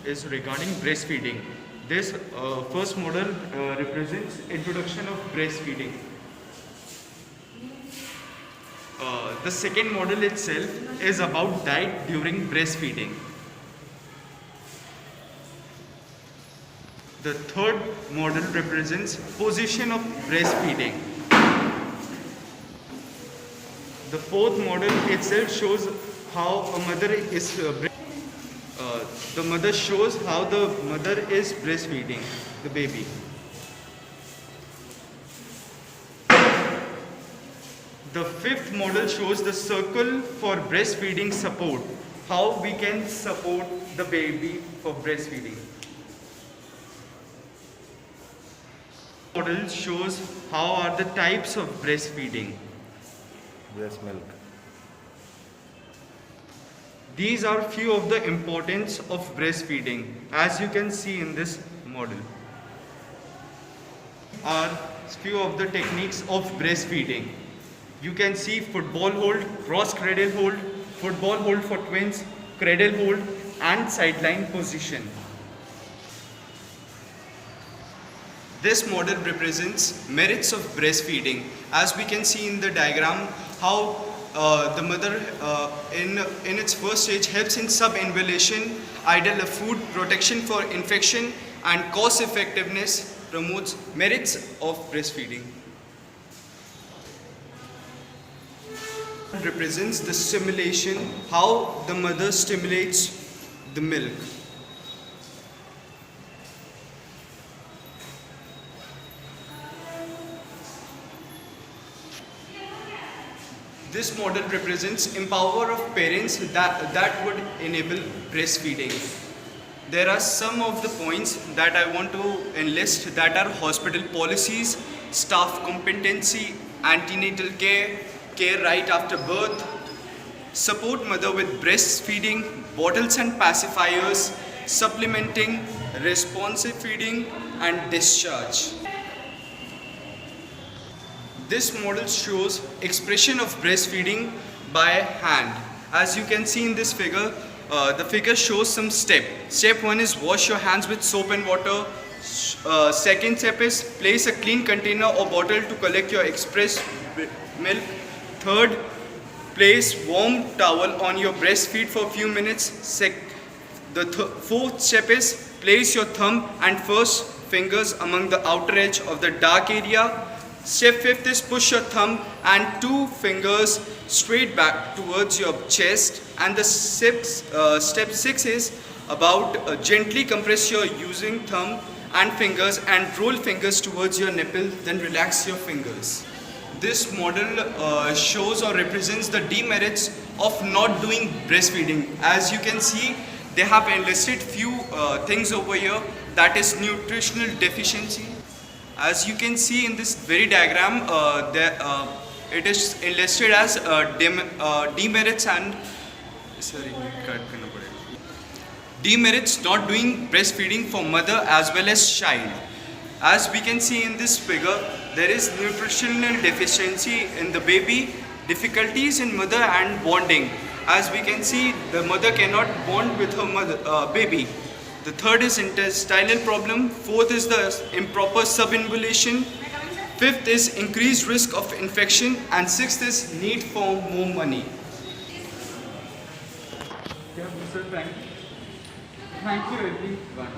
Is regarding breastfeeding. This first model represents introduction of breastfeeding. The second model itself is about diet during breastfeeding. The third model represents position of breastfeeding. The fourth model itself shows how a mother is the mother shows how the mother is breastfeeding the baby. The fifth model shows the circle for breastfeeding support, how we can support the baby for breastfeeding. Model shows how are the types of breastfeeding. Breast milk. These are few of the importance of breastfeeding as you can see in this model. Are few of the techniques of breastfeeding. You can see football hold, cross cradle hold, football hold for twins, cradle hold and sideline position. This model represents merits of breastfeeding. As we can see in the diagram how the mother in its first stage helps in sub-inhalation, ideal food, protection for infection and cost effectiveness, promotes merits of breastfeeding. Represents the stimulation, how the mother stimulates the milk. This model represents empower of parents that would enable breastfeeding. There are some of the points that I want to enlist that are hospital policies, staff competency, antenatal care, care right after birth, support mother with breastfeeding, bottles and pacifiers, supplementing, responsive feeding and discharge. This model shows expression of breastfeeding by hand. As you can see in this figure, the figure shows some steps. Step 1 is wash your hands with soap and water. Second step is place a clean container or bottle to collect your expressed milk. Third, place warm towel on your breastfeed for a few minutes. Fourth step is place your thumb and first fingers among the outer edge of the dark area. Step 5th is push your thumb and 2 fingers straight back towards your chest. And the step 6 is about gently compress your using thumb and fingers and roll fingers towards your nipple, then relax your fingers. This model shows or represents the demerits of not doing breastfeeding. As you can see, they have enlisted few things over here, that is nutritional deficiency. As you can see in this very diagram, it is enlisted as demerits and demerits not doing breastfeeding for mother as well as child. As we can see in this figure, there is nutritional deficiency in the baby, difficulties in mother and bonding. As we can see, the mother cannot bond with her baby. The third is intestinal problem. Fourth is the improper sub-inhalation. Fifth is increased risk of infection. And sixth is need for more money. Thank you everyone.